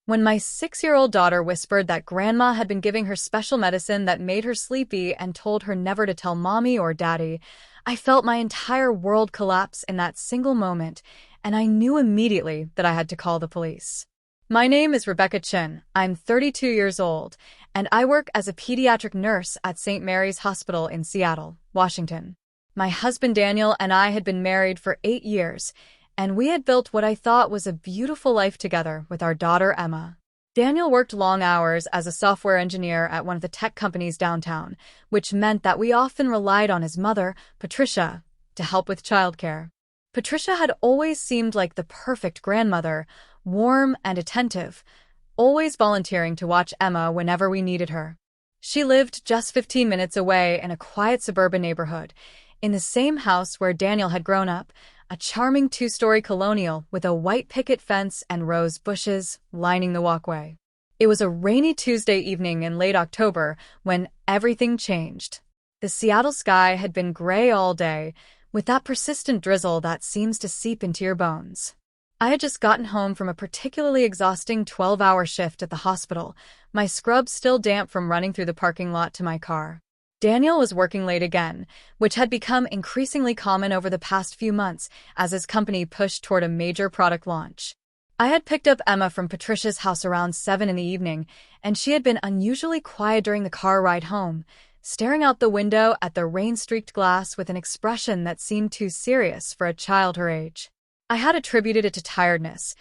When my 6-year-old daughter whispered that Grandma had been giving her special medicine that made her sleepy and told her never to tell Mommy or Daddy, I felt my entire world collapse in that single moment, and I knew immediately that I had to call the police. My name is Rebecca Chin. I'm 32 years old, and I work as a pediatric nurse at St. Mary's Hospital in Seattle, Washington. My husband Daniel and I had been married for 8 years, and we had built what I thought was a beautiful life together with our daughter Emma. Daniel worked long hours as a software engineer at one of the tech companies downtown, which meant that we often relied on his mother, Patricia, to help with childcare. Patricia had always seemed like the perfect grandmother, warm and attentive, always volunteering to watch Emma whenever we needed her. She lived just 15 minutes away in a quiet suburban neighborhood, in the same house where Daniel had grown up, a charming 2-story colonial with a white picket fence and rose bushes lining the walkway. It was a rainy Tuesday evening in late October when everything changed. The Seattle sky had been gray all day, with that persistent drizzle that seems to seep into your bones. I had just gotten home from a particularly exhausting 12-hour shift at the hospital, my scrubs still damp from running through the parking lot to my car. Daniel was working late again, which had become increasingly common over the past few months as his company pushed toward a major product launch. I had picked up Emma from Patricia's house around 7 in the evening, and she had been unusually quiet during the car ride home, staring out the window at the rain-streaked glass with an expression that seemed too serious for a child her age. I had attributed it to tiredness,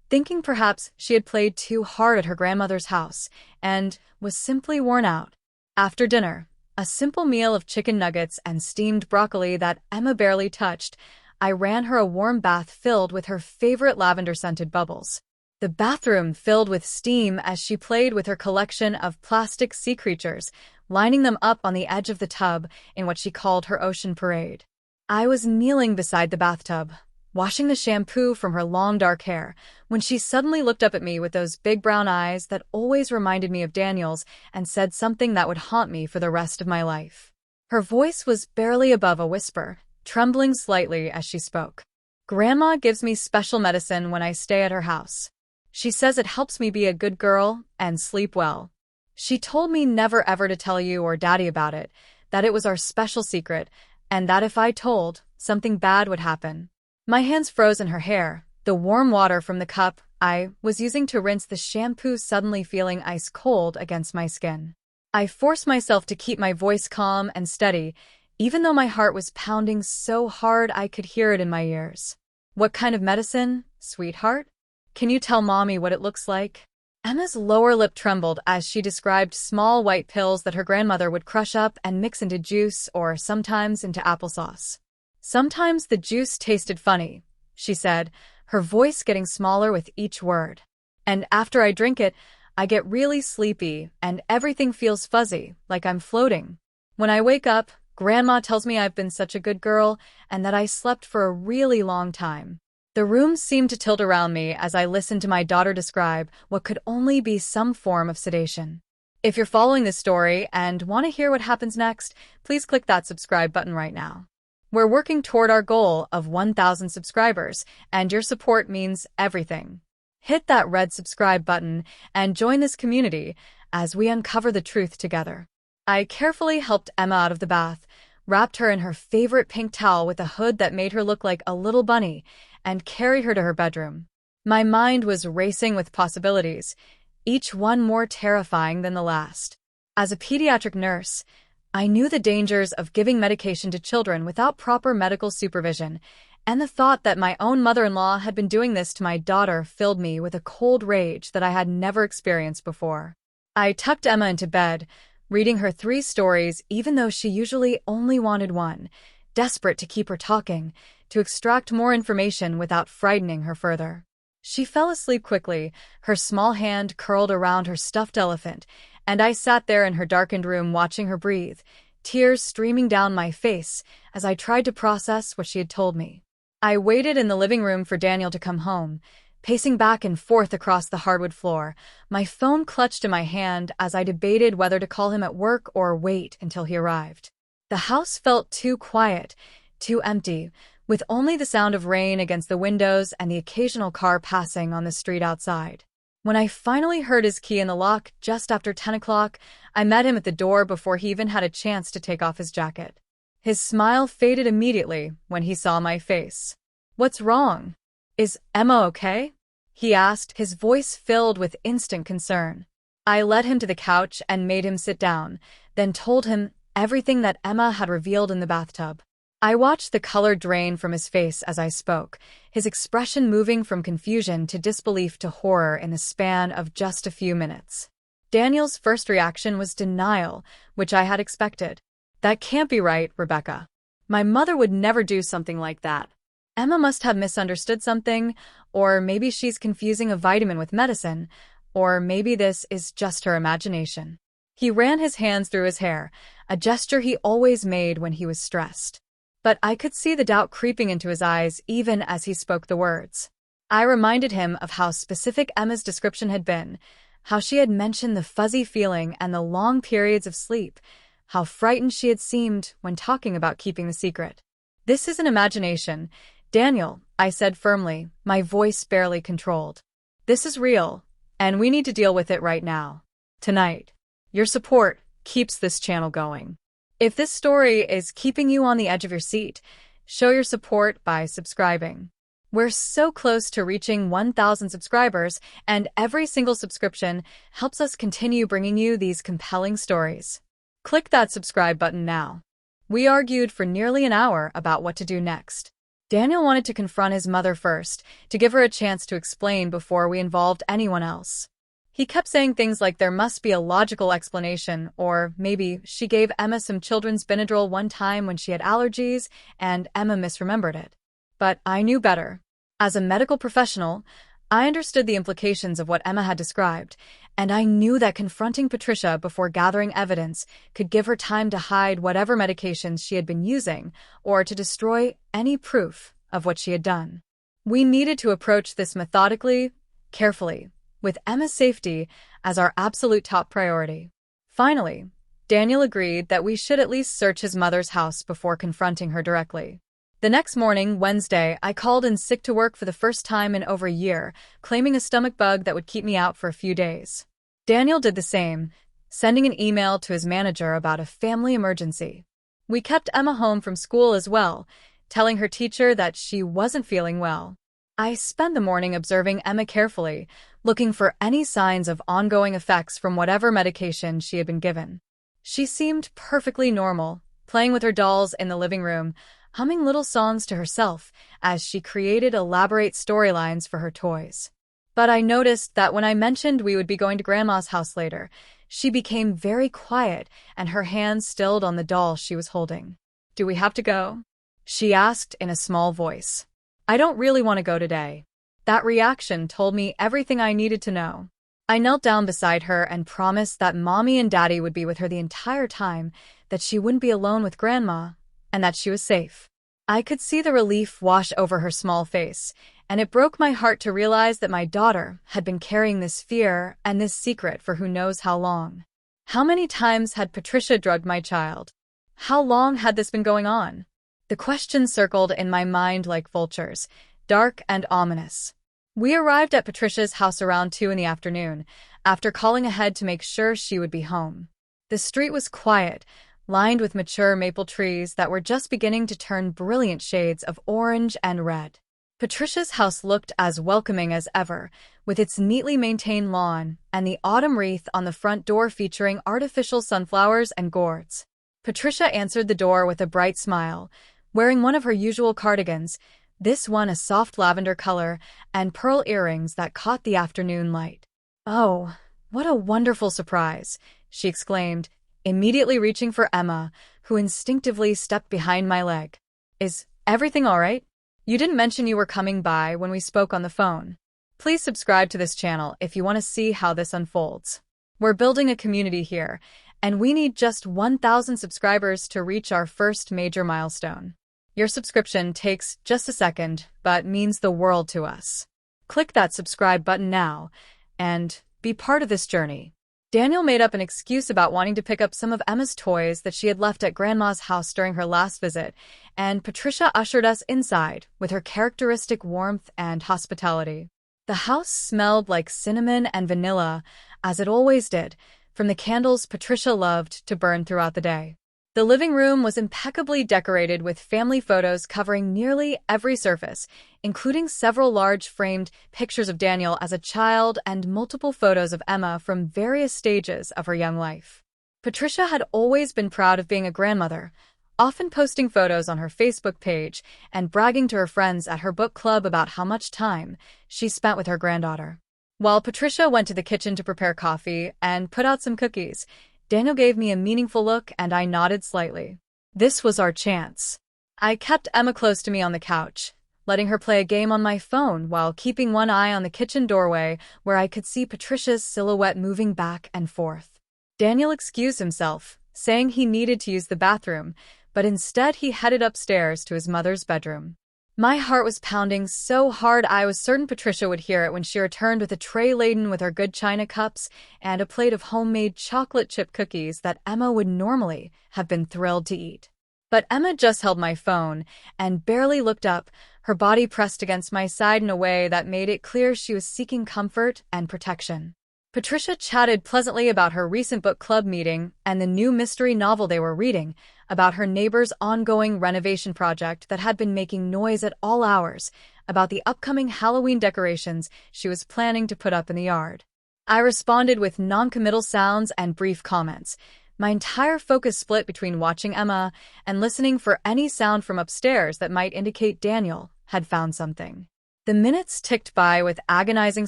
thinking perhaps she had played too hard at her grandmother's house and was simply worn out. After dinner, a simple meal of chicken nuggets and steamed broccoli that Emma barely touched, I ran her a warm bath filled with her favorite lavender-scented bubbles. The bathroom filled with steam as she played with her collection of plastic sea creatures, lining them up on the edge of the tub in what she called her ocean parade. I was kneeling beside the bathtub, washing the shampoo from her long dark hair, when she suddenly looked up at me with those big brown eyes that always reminded me of Daniel's and said something that would haunt me for the rest of my life. Her voice was barely above a whisper, trembling slightly as she spoke. Grandma gives me special medicine when I stay at her house. She says it helps me be a good girl and sleep well. She told me never ever to tell you or Daddy about it, that it was our special secret, and that if I told, something bad would happen. My hands froze in her hair, the warm water from the cup I was using to rinse the shampoo suddenly feeling ice cold against my skin. I forced myself to keep my voice calm and steady, even though my heart was pounding so hard I could hear it in my ears. What kind of medicine, sweetheart? Can you tell Mommy what it looks like? Emma's lower lip trembled as she described small white pills that her grandmother would crush up and mix into juice or sometimes into applesauce. Sometimes the juice tasted funny, she said, her voice getting smaller with each word. And after I drink it, I get really sleepy and everything feels fuzzy, like I'm floating. When I wake up, Grandma tells me I've been such a good girl and that I slept for a really long time. The room seemed to tilt around me as I listened to my daughter describe what could only be some form of sedation. If you're following this story and want to hear what happens next, please click that subscribe button right now. We're working toward our goal of 1,000 subscribers, and your support means everything. Hit that red subscribe button and join this community as we uncover the truth together. I carefully helped Emma out of the bath, wrapped her in her favorite pink towel with a hood that made her look like a little bunny, and carried her to her bedroom. My mind was racing with possibilities, each one more terrifying than the last. As a pediatric nurse, I knew the dangers of giving medication to children without proper medical supervision, and the thought that my own mother-in-law had been doing this to my daughter filled me with a cold rage that I had never experienced before. I tucked Emma into bed, reading her 3 stories even though she usually only wanted one, desperate to keep her talking, to extract more information without frightening her further. She fell asleep quickly, her small hand curled around her stuffed elephant, and I sat there in her darkened room watching her breathe, tears streaming down my face as I tried to process what she had told me. I waited in the living room for Daniel to come home, pacing back and forth across the hardwood floor, my phone clutched in my hand as I debated whether to call him at work or wait until he arrived. The house felt too quiet, too empty, with only the sound of rain against the windows and the occasional car passing on the street outside. When I finally heard his key in the lock just after 10 o'clock, I met him at the door before he even had a chance to take off his jacket. His smile faded immediately when he saw my face. "What's wrong? Is Emma okay?" he asked, his voice filled with instant concern. I led him to the couch and made him sit down, then told him everything that Emma had revealed in the bathtub. I watched the color drain from his face as I spoke, his expression moving from confusion to disbelief to horror in the span of just a few minutes. Daniel's first reaction was denial, which I had expected. "That can't be right, Rebecca. My mother would never do something like that. Emma must have misunderstood something, or maybe she's confusing a vitamin with medicine, or maybe this is just her imagination." He ran his hands through his hair, a gesture he always made when he was stressed. But I could see the doubt creeping into his eyes even as he spoke the words. I reminded him of how specific Emma's description had been, how she had mentioned the fuzzy feeling and the long periods of sleep, how frightened she had seemed when talking about keeping the secret. "This isn't imagination, Daniel," I said firmly, my voice barely controlled. "This is real, and we need to deal with it right now. Tonight. Your support keeps this channel going. If this story is keeping you on the edge of your seat, show your support by subscribing. We're so close to reaching 1,000 subscribers, and every single subscription helps us continue bringing you these compelling stories. Click that subscribe button now." We argued for nearly an hour about what to do next. Daniel wanted to confront his mother first, to give her a chance to explain before we involved anyone else. He kept saying things like there must be a logical explanation, or maybe she gave Emma some children's Benadryl one time when she had allergies, and Emma misremembered it. But I knew better. As a medical professional, I understood the implications of what Emma had described, and I knew that confronting Patricia before gathering evidence could give her time to hide whatever medications she had been using, or to destroy any proof of what she had done. We needed to approach this methodically, carefully, with Emma's safety as our absolute top priority. Finally, Daniel agreed that we should at least search his mother's house before confronting her directly. The next morning, Wednesday, I called in sick to work for the first time in over a year, claiming a stomach bug that would keep me out for a few days. Daniel did the same, sending an email to his manager about a family emergency. We kept Emma home from school as well, telling her teacher that she wasn't feeling well. I spent the morning observing Emma carefully, looking for any signs of ongoing effects from whatever medication she had been given. She seemed perfectly normal, playing with her dolls in the living room, humming little songs to herself as she created elaborate storylines for her toys. But I noticed that when I mentioned we would be going to Grandma's house later, she became very quiet and her hands stilled on the doll she was holding. "Do we have to go?" she asked in a small voice. "I don't really want to go today." That reaction told me everything I needed to know. I knelt down beside her and promised that Mommy and Daddy would be with her the entire time, that she wouldn't be alone with Grandma, and that she was safe. I could see the relief wash over her small face, and it broke my heart to realize that my daughter had been carrying this fear and this secret for who knows how long. How many times had Patricia drugged my child? How long had this been going on? The questions circled in my mind like vultures, dark and ominous. We arrived at Patricia's house around 2 in the afternoon, after calling ahead to make sure she would be home. The street was quiet, lined with mature maple trees that were just beginning to turn brilliant shades of orange and red. Patricia's house looked as welcoming as ever, with its neatly maintained lawn and the autumn wreath on the front door featuring artificial sunflowers and gourds. Patricia answered the door with a bright smile, wearing one of her usual cardigans, this one a soft lavender color, and pearl earrings that caught the afternoon light. "Oh, what a wonderful surprise," she exclaimed, immediately reaching for Emma, who instinctively stepped behind my leg. "Is everything all right? You didn't mention you were coming by when we spoke on the phone." Please subscribe to this channel if you want to see how this unfolds. We're building a community here, and we need just 1,000 subscribers to reach our first major milestone. Your subscription takes just a second, but means the world to us. Click that subscribe button now, and be part of this journey. Daniel made up an excuse about wanting to pick up some of Emma's toys that she had left at Grandma's house during her last visit, and Patricia ushered us inside with her characteristic warmth and hospitality. The house smelled like cinnamon and vanilla, as it always did, from the candles Patricia loved to burn throughout the day. The living room was impeccably decorated with family photos covering nearly every surface, including several large framed pictures of Daniel as a child and multiple photos of Emma from various stages of her young life. Patricia had always been proud of being a grandmother, often posting photos on her Facebook page and bragging to her friends at her book club about how much time she spent with her granddaughter. While Patricia went to the kitchen to prepare coffee and put out some cookies, Daniel gave me a meaningful look and I nodded slightly. This was our chance. I kept Emma close to me on the couch, letting her play a game on my phone while keeping one eye on the kitchen doorway where I could see Patricia's silhouette moving back and forth. Daniel excused himself, saying he needed to use the bathroom, but instead he headed upstairs to his mother's bedroom. My heart was pounding so hard I was certain Patricia would hear it when she returned with a tray laden with her good china cups and a plate of homemade chocolate chip cookies that Emma would normally have been thrilled to eat. But Emma just held my phone and barely looked up, her body pressed against my side in a way that made it clear she was seeking comfort and protection. Patricia chatted pleasantly about her recent book club meeting and the new mystery novel they were reading, about her neighbor's ongoing renovation project that had been making noise at all hours, about the upcoming Halloween decorations she was planning to put up in the yard. I responded with non-committal sounds and brief comments, my entire focus split between watching Emma and listening for any sound from upstairs that might indicate Daniel had found something. The minutes ticked by with agonizing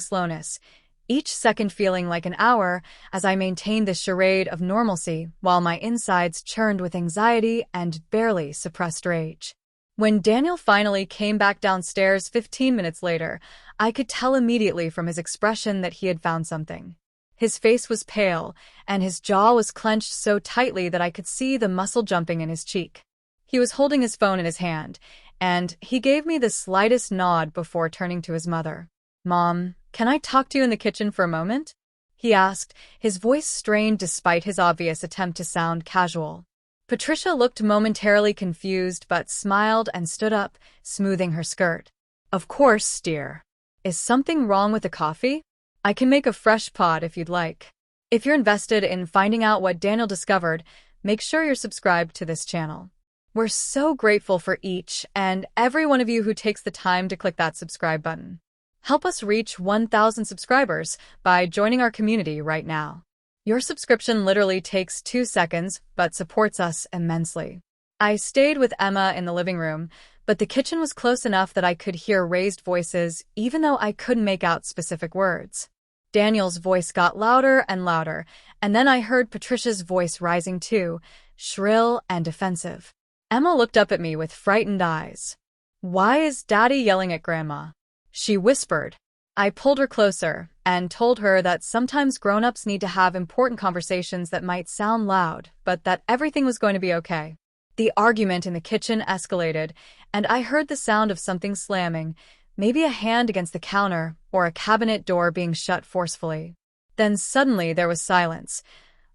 slowness, each second feeling like an hour as I maintained this charade of normalcy while my insides churned with anxiety and barely suppressed rage. When Daniel finally came back downstairs 15 minutes later, I could tell immediately from his expression that he had found something. His face was pale, and his jaw was clenched so tightly that I could see the muscle jumping in his cheek. He was holding his phone in his hand, and he gave me the slightest nod before turning to his mother. "Mom, can I talk to you in the kitchen for a moment?" he asked, his voice strained despite his obvious attempt to sound casual. Patricia looked momentarily confused but smiled and stood up, smoothing her skirt. "Of course, dear. Is something wrong with the coffee? I can make a fresh pot if you'd like. If you're invested in finding out what Daniel discovered, make sure you're subscribed to this channel. We're so grateful for each and every one of you who takes the time to click that subscribe button. Help us reach 1,000 subscribers by joining our community right now. Your subscription literally takes 2 seconds, but supports us immensely." I stayed with Emma in the living room, but the kitchen was close enough that I could hear raised voices, even though I couldn't make out specific words. Daniel's voice got louder and louder, and then I heard Patricia's voice rising too, shrill and defensive. Emma looked up at me with frightened eyes. "Why is Daddy yelling at Grandma?" she whispered. I pulled her closer and told her that sometimes grown-ups need to have important conversations that might sound loud, but that everything was going to be okay. The argument in the kitchen escalated, and I heard the sound of something slamming, maybe a hand against the counter or a cabinet door being shut forcefully. Then suddenly there was silence,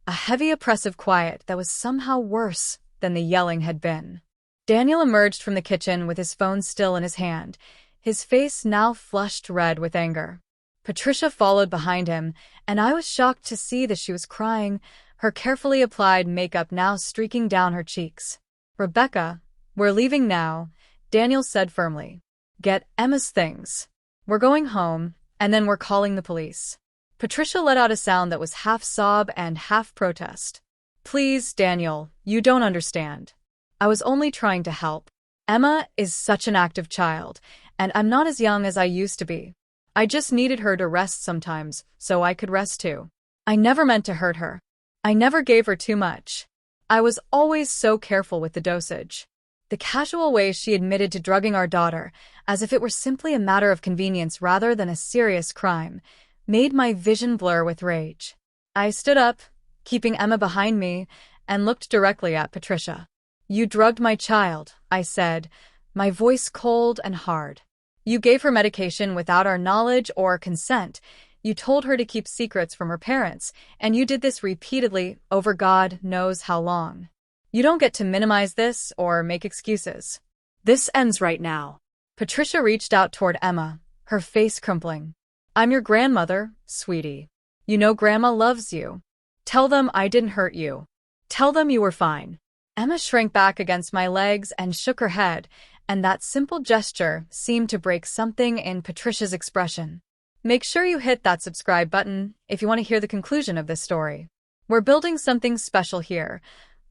a heavy oppressive quiet that was somehow worse than the yelling had been. Daniel emerged from the kitchen with his phone still in his hand, his face now flushed red with anger. Patricia followed behind him, and I was shocked to see that she was crying, her carefully applied makeup now streaking down her cheeks. "Rebecca, we're leaving now," Daniel said firmly. "Get Emma's things. We're going home, and then we're calling the police." Patricia let out a sound that was half sob and half protest. "Please, Daniel, you don't understand. I was only trying to help. Emma is such an active child, and I'm not as young as I used to be. I just needed her to rest sometimes, so I could rest too. I never meant to hurt her. I never gave her too much. I was always so careful with the dosage." The casual way she admitted to drugging our daughter, as if it were simply a matter of convenience rather than a serious crime, made my vision blur with rage. I stood up, keeping Emma behind me, and looked directly at Patricia. "You drugged my child," I said, my voice cold and hard. "You gave her medication without our knowledge or consent. You told her to keep secrets from her parents, and you did this repeatedly over God knows how long. You don't get to minimize this or make excuses. This ends right now." Patricia reached out toward Emma, her face crumpling. I'm your grandmother, sweetie. You know Grandma loves you. Tell them I didn't hurt you. Tell them you were fine." Emma shrank back against my legs and shook her head, and that simple gesture seemed to break something in Patricia's expression. Make sure you hit that subscribe button if you want to hear the conclusion of this story. We're building something special here,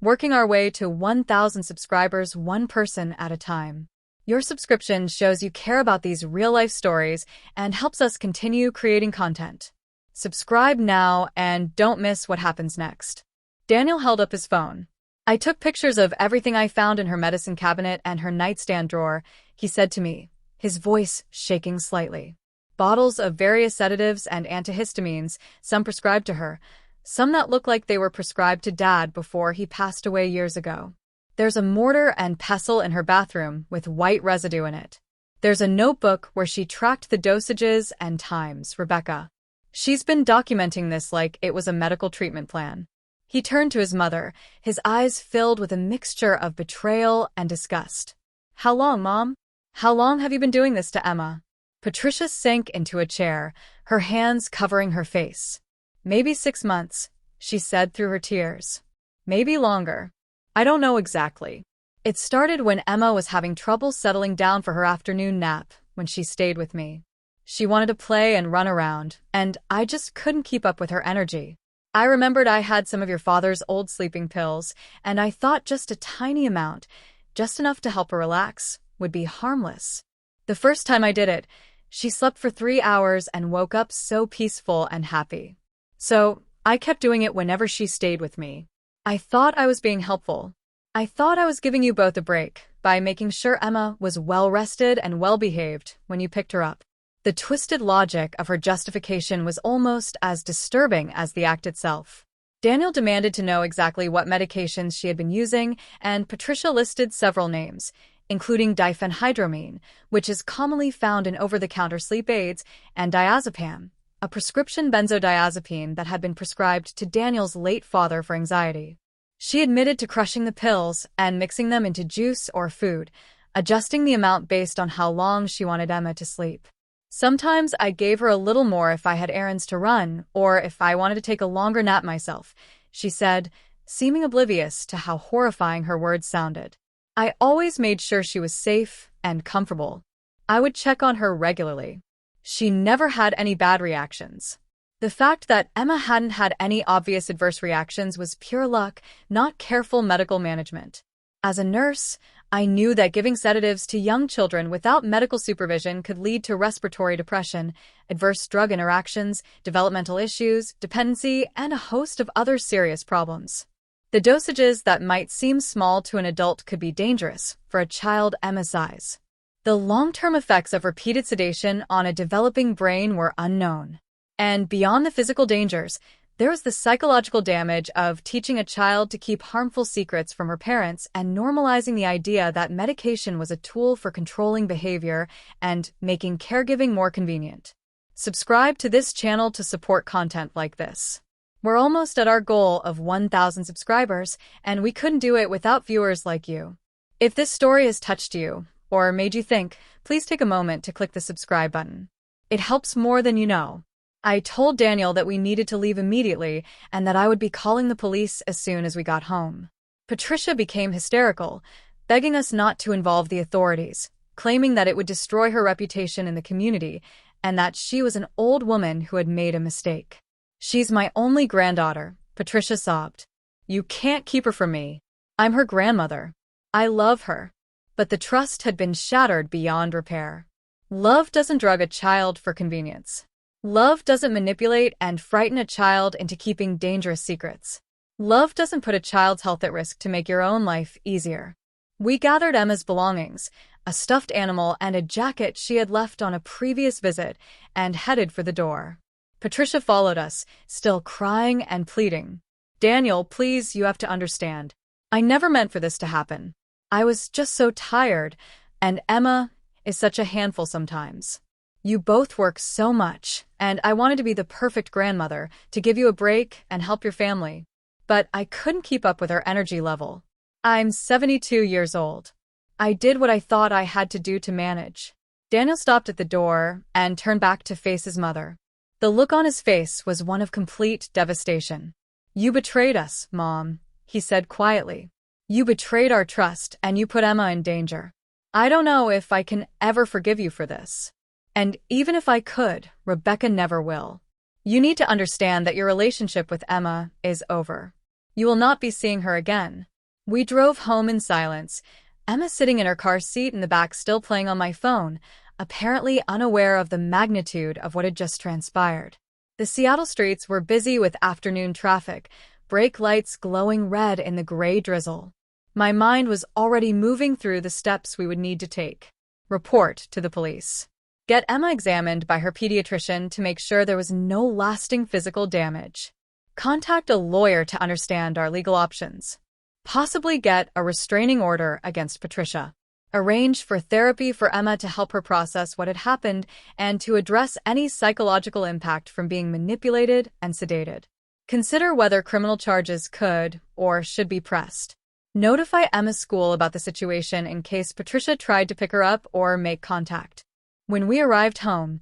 working our way to 1,000 subscribers one person at a time. Your subscription shows you care about these real-life stories and helps us continue creating content. Subscribe now and don't miss what happens next. Daniel held up his phone. "I took pictures of everything I found in her medicine cabinet and her nightstand drawer," he said to me, his voice shaking slightly. "Bottles of various sedatives and antihistamines, some prescribed to her, some that look like they were prescribed to Dad before he passed away years ago. There's a mortar and pestle in her bathroom with white residue in it. There's a notebook where she tracked the dosages and times, Rebecca. She's been documenting this like it was a medical treatment plan." He turned to his mother, his eyes filled with a mixture of betrayal and disgust. "How long, Mom? How long have you been doing this to Emma?" Patricia sank into a chair, her hands covering her face. "Maybe 6 months," she said through her tears. "Maybe longer. I don't know exactly. It started when Emma was having trouble settling down for her afternoon nap when she stayed with me. She wanted to play and run around, and I just couldn't keep up with her energy. I remembered I had some of your father's old sleeping pills, and I thought just a tiny amount, just enough to help her relax, would be harmless. The first time I did it, she slept for 3 hours and woke up so peaceful and happy. So I kept doing it whenever she stayed with me. I thought I was being helpful. I thought I was giving you both a break by making sure Emma was well-rested and well-behaved when you picked her up." The twisted logic of her justification was almost as disturbing as the act itself. Daniel demanded to know exactly what medications she had been using, and Patricia listed several names, including diphenhydramine, which is commonly found in over-the-counter sleep aids, and diazepam, a prescription benzodiazepine that had been prescribed to Daniel's late father for anxiety. She admitted to crushing the pills and mixing them into juice or food, adjusting the amount based on how long she wanted Emma to sleep. "Sometimes I gave her a little more if I had errands to run or if I wanted to take a longer nap myself," she said, seeming oblivious to how horrifying her words sounded. "I always made sure she was safe and comfortable. I would check on her regularly. She never had any bad reactions." The fact that Emma hadn't had any obvious adverse reactions was pure luck, not careful medical management. As a nurse, I knew that giving sedatives to young children without medical supervision could lead to respiratory depression, adverse drug interactions, developmental issues, dependency, and a host of other serious problems. The dosages that might seem small to an adult could be dangerous for a child Emma's size. The long-term effects of repeated sedation on a developing brain were unknown. And beyond the physical dangers, there was the psychological damage of teaching a child to keep harmful secrets from her parents and normalizing the idea that medication was a tool for controlling behavior and making caregiving more convenient. Subscribe to this channel to support content like this. We're almost at our goal of 1,000 subscribers, and we couldn't do it without viewers like you. If this story has touched you or made you think, please take a moment to click the subscribe button. It helps more than you know. I told Daniel that we needed to leave immediately and that I would be calling the police as soon as we got home. Patricia became hysterical, begging us not to involve the authorities, claiming that it would destroy her reputation in the community and that she was an old woman who had made a mistake. "She's my only granddaughter," Patricia sobbed. "You can't keep her from me. I'm her grandmother. I love her." But the trust had been shattered beyond repair. Love doesn't drug a child for convenience. Love doesn't manipulate and frighten a child into keeping dangerous secrets. Love doesn't put a child's health at risk to make your own life easier. We gathered Emma's belongings, a stuffed animal and a jacket she had left on a previous visit, and headed for the door. Patricia followed us, still crying and pleading. "Daniel, please, you have to understand. I never meant for this to happen. I was just so tired, and Emma is such a handful sometimes. You both work so much, and I wanted to be the perfect grandmother, to give you a break and help your family. But I couldn't keep up with her energy level. I'm 72 years old. I did what I thought I had to do to manage. Daniel stopped at the door and turned back to face his mother. The look on his face was one of complete devastation. "You betrayed us, Mom," he said quietly. "You betrayed our trust and you put Emma in danger. I don't know if I can ever forgive you for this. And even if I could, Rebecca never will. You need to understand that your relationship with Emma is over. You will not be seeing her again." We drove home in silence, Emma sitting in her car seat in the back still playing on my phone, apparently unaware of the magnitude of what had just transpired. The Seattle streets were busy with afternoon traffic, brake lights glowing red in the gray drizzle. My mind was already moving through the steps we would need to take. Report to the police. Get Emma examined by her pediatrician to make sure there was no lasting physical damage. Contact a lawyer to understand our legal options. Possibly get a restraining order against Patricia. Arrange for therapy for Emma to help her process what had happened and to address any psychological impact from being manipulated and sedated. Consider whether criminal charges could or should be pressed. Notify Emma's school about the situation in case Patricia tried to pick her up or make contact. When we arrived home,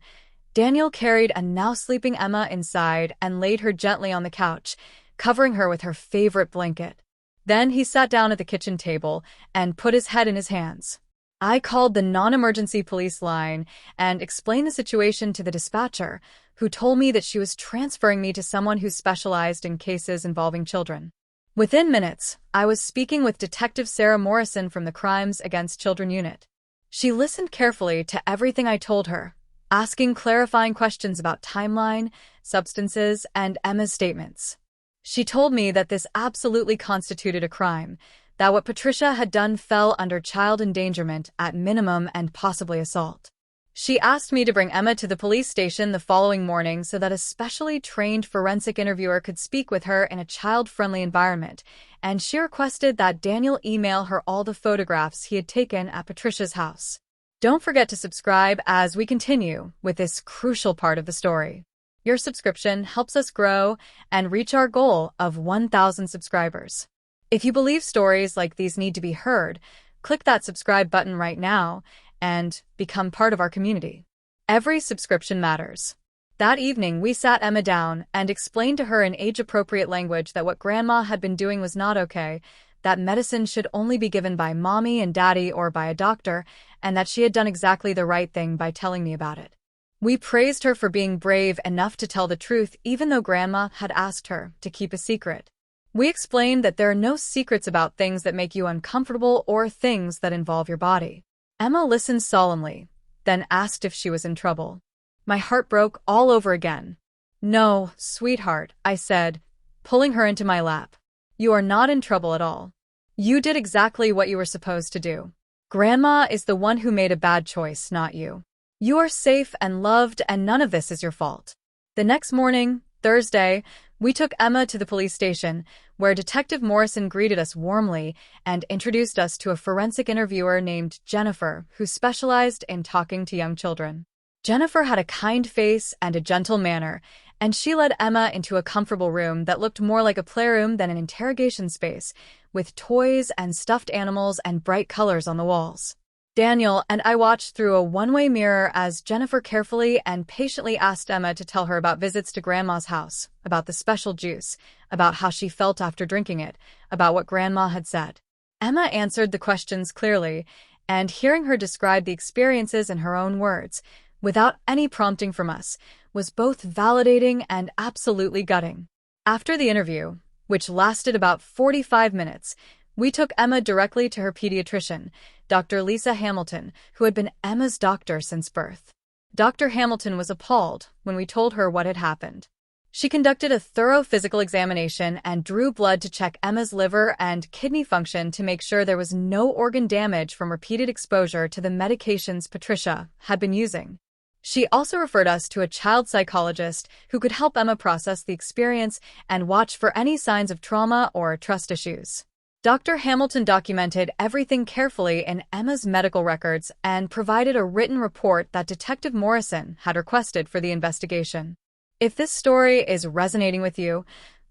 Daniel carried a now sleeping Emma inside and laid her gently on the couch, covering her with her favorite blanket. Then he sat down at the kitchen table and put his head in his hands. I called the non-emergency police line and explained the situation to the dispatcher, who told me that she was transferring me to someone who specialized in cases involving children. Within minutes, I was speaking with Detective Sarah Morrison from the Crimes Against Children Unit. She listened carefully to everything I told her, asking clarifying questions about timeline, substances, and Emma's statements. She told me that this absolutely constituted a crime, that what Patricia had done fell under child endangerment at minimum and possibly assault. She asked me to bring Emma to the police station the following morning so that a specially trained forensic interviewer could speak with her in a child-friendly environment, and she requested that Daniel email her all the photographs he had taken at Patricia's house. Don't forget to subscribe as we continue with this crucial part of the story. Your subscription helps us grow and reach our goal of 1,000 subscribers. If you believe stories like these need to be heard, click that subscribe button right now and become part of our community. Every subscription matters. That evening, we sat Emma down and explained to her in age-appropriate language that what Grandma had been doing was not okay, that medicine should only be given by Mommy and Daddy or by a doctor, and that she had done exactly the right thing by telling me about it. We praised her for being brave enough to tell the truth even though Grandma had asked her to keep a secret. We explained that there are no secrets about things that make you uncomfortable or things that involve your body. Emma listened solemnly, then asked if she was in trouble. My heart broke all over again. "No, sweetheart," I said, pulling her into my lap. "You are not in trouble at all. You did exactly what you were supposed to do. Grandma is the one who made a bad choice, not you. You are safe and loved, and none of this is your fault." The next morning, Thursday, we took Emma to the police station, where Detective Morrison greeted us warmly and introduced us to a forensic interviewer named Jennifer, who specialized in talking to young children. Jennifer had a kind face and a gentle manner, and she led Emma into a comfortable room that looked more like a playroom than an interrogation space, with toys and stuffed animals and bright colors on the walls. Daniel and I watched through a one-way mirror as Jennifer carefully and patiently asked Emma to tell her about visits to Grandma's house, about the special juice, about how she felt after drinking it, about what Grandma had said. Emma answered the questions clearly, and hearing her describe the experiences in her own words, without any prompting from us, was both validating and absolutely gutting. After the interview, which lasted about 45 minutes, we took Emma directly to her pediatrician, Dr. Lisa Hamilton, who had been Emma's doctor since birth. Dr. Hamilton was appalled when we told her what had happened. She conducted a thorough physical examination and drew blood to check Emma's liver and kidney function to make sure there was no organ damage from repeated exposure to the medications Patricia had been using. She also referred us to a child psychologist who could help Emma process the experience and watch for any signs of trauma or trust issues. Dr. Hamilton documented everything carefully in Emma's medical records and provided a written report that Detective Morrison had requested for the investigation. If this story is resonating with you,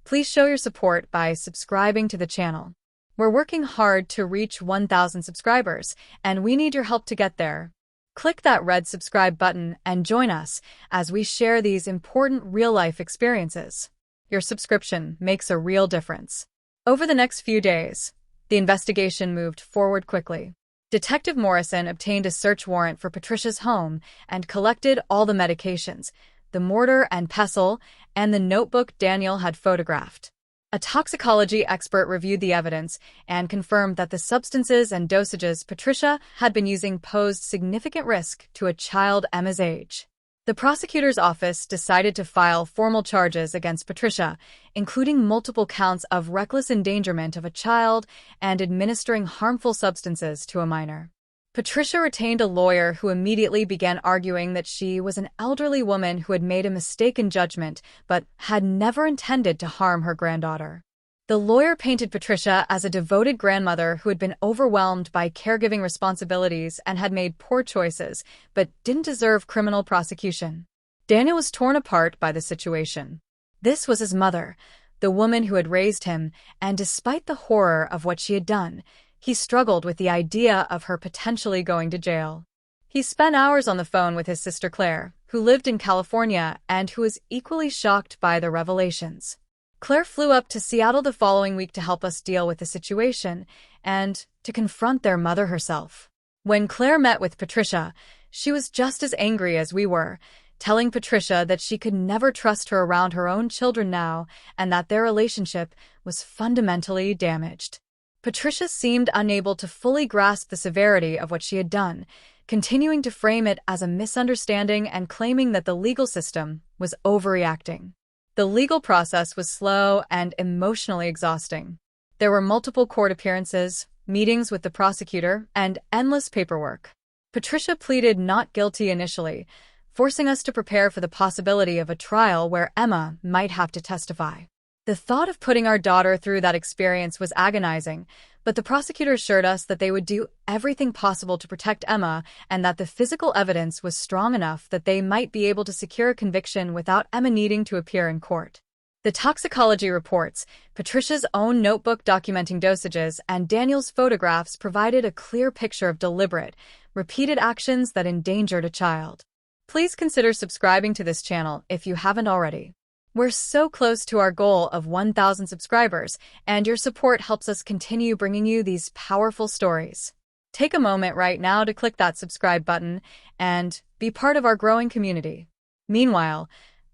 please show your support by subscribing to the channel. We're working hard to reach 1,000 subscribers, and we need your help to get there. Click that red subscribe button and join us as we share these important real-life experiences. Your subscription makes a real difference. Over the next few days, the investigation moved forward quickly. Detective Morrison obtained a search warrant for Patricia's home and collected all the medications, the mortar and pestle, and the notebook Daniel had photographed. A toxicology expert reviewed the evidence and confirmed that the substances and dosages Patricia had been using posed significant risk to a child Emma's age. The prosecutor's office decided to file formal charges against Patricia, including multiple counts of reckless endangerment of a child and administering harmful substances to a minor. Patricia retained a lawyer who immediately began arguing that she was an elderly woman who had made a mistaken judgment but had never intended to harm her granddaughter. The lawyer painted Patricia as a devoted grandmother who had been overwhelmed by caregiving responsibilities and had made poor choices, but didn't deserve criminal prosecution. Daniel was torn apart by the situation. This was his mother, the woman who had raised him, and despite the horror of what she had done, he struggled with the idea of her potentially going to jail. He spent hours on the phone with his sister Claire, who lived in California and who was equally shocked by the revelations. Claire flew up to Seattle the following week to help us deal with the situation and to confront their mother herself. When Claire met with Patricia, she was just as angry as we were, telling Patricia that she could never trust her around her own children now and that their relationship was fundamentally damaged. Patricia seemed unable to fully grasp the severity of what she had done, continuing to frame it as a misunderstanding and claiming that the legal system was overreacting. The legal process was slow and emotionally exhausting. There were multiple court appearances, meetings with the prosecutor, and endless paperwork. Patricia pleaded not guilty initially, forcing us to prepare for the possibility of a trial where Emma might have to testify. The thought of putting our daughter through that experience was agonizing, but the prosecutor assured us that they would do everything possible to protect Emma and that the physical evidence was strong enough that they might be able to secure a conviction without Emma needing to appear in court. The toxicology reports, Patricia's own notebook documenting dosages, and Daniel's photographs provided a clear picture of deliberate, repeated actions that endangered a child. Please consider subscribing to this channel if you haven't already. We're so close to our goal of 1,000 subscribers, and your support helps us continue bringing you these powerful stories. Take a moment right now to click that subscribe button and be part of our growing community. Meanwhile,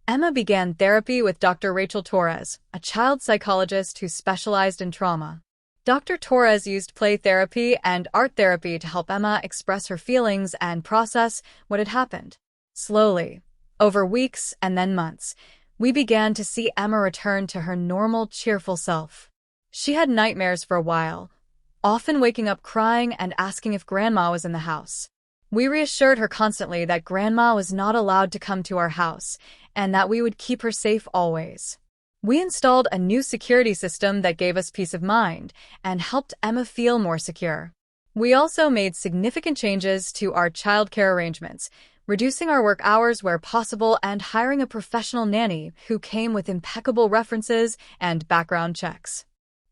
Emma began therapy with Dr. Rachel Torres, a child psychologist who specialized in trauma. Dr. Torres used play therapy and art therapy to help Emma express her feelings and process what had happened. Slowly, over weeks and then months, we began to see Emma return to her normal, cheerful self. She had nightmares for a while, often waking up crying and asking if Grandma was in the house. We reassured her constantly that Grandma was not allowed to come to our house and that we would keep her safe always. We installed a new security system that gave us peace of mind and helped Emma feel more secure. We also made significant changes to our childcare arrangements, reducing our work hours where possible and hiring a professional nanny who came with impeccable references and background checks.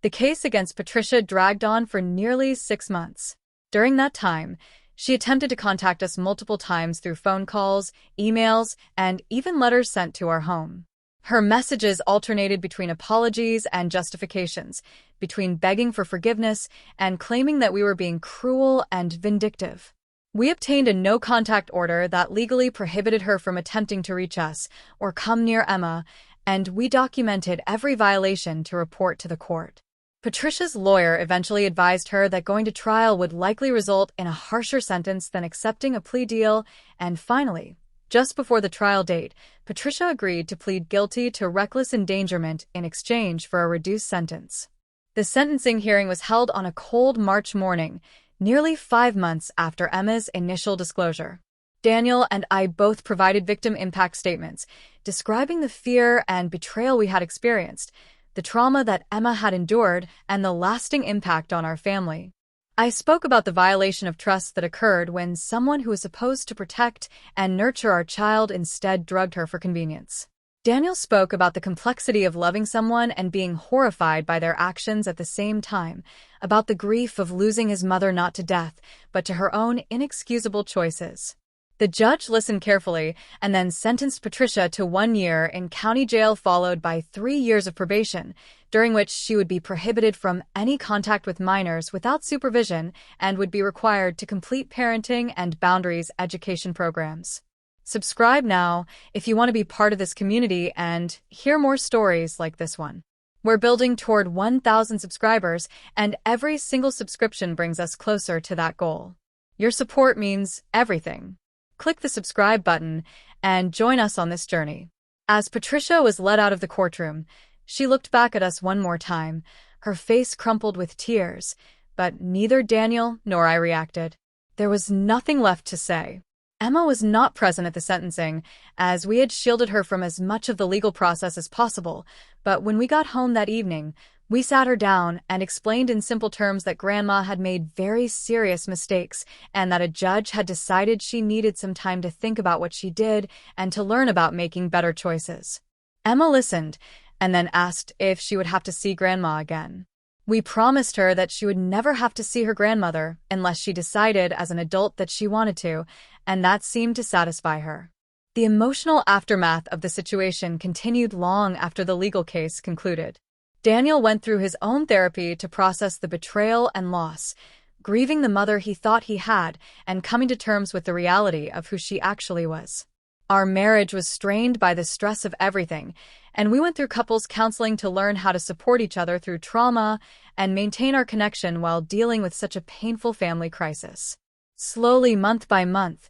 The case against Patricia dragged on for nearly 6 months. During that time, she attempted to contact us multiple times through phone calls, emails, and even letters sent to our home. Her messages alternated between apologies and justifications, between begging for forgiveness and claiming that we were being cruel and vindictive. We obtained a no-contact order that legally prohibited her from attempting to reach us or come near Emma, and we documented every violation to report to the court. Patricia's lawyer eventually advised her that going to trial would likely result in a harsher sentence than accepting a plea deal, and finally, just before the trial date, Patricia agreed to plead guilty to reckless endangerment in exchange for a reduced sentence. The sentencing hearing was held on a cold March morning, nearly 5 months after Emma's initial disclosure. Daniel and I both provided victim impact statements, describing the fear and betrayal we had experienced, the trauma that Emma had endured, and the lasting impact on our family. I spoke about the violation of trust that occurred when someone who was supposed to protect and nurture our child instead drugged her for convenience. Daniel spoke about the complexity of loving someone and being horrified by their actions at the same time, about the grief of losing his mother not to death, but to her own inexcusable choices. The judge listened carefully and then sentenced Patricia to 1 year in county jail, followed by 3 years of probation, during which she would be prohibited from any contact with minors without supervision and would be required to complete parenting and boundaries education programs. Subscribe now if you want to be part of this community and hear more stories like this one. We're building toward 1,000 subscribers, and every single subscription brings us closer to that goal. Your support means everything. Click the subscribe button and join us on this journey. As Patricia was led out of the courtroom, she looked back at us one more time, her face crumpled with tears, but neither Daniel nor I reacted. There was nothing left to say. Emma was not present at the sentencing, as we had shielded her from as much of the legal process as possible, but when we got home that evening, we sat her down and explained in simple terms that Grandma had made very serious mistakes and that a judge had decided she needed some time to think about what she did and to learn about making better choices. Emma listened and then asked if she would have to see Grandma again. We promised her that she would never have to see her grandmother unless she decided as an adult that she wanted to, and that seemed to satisfy her. The emotional aftermath of the situation continued long after the legal case concluded. Daniel went through his own therapy to process the betrayal and loss, grieving the mother he thought he had and coming to terms with the reality of who she actually was. Our marriage was strained by the stress of everything, and we went through couples counseling to learn how to support each other through trauma and maintain our connection while dealing with such a painful family crisis. Slowly, month by month,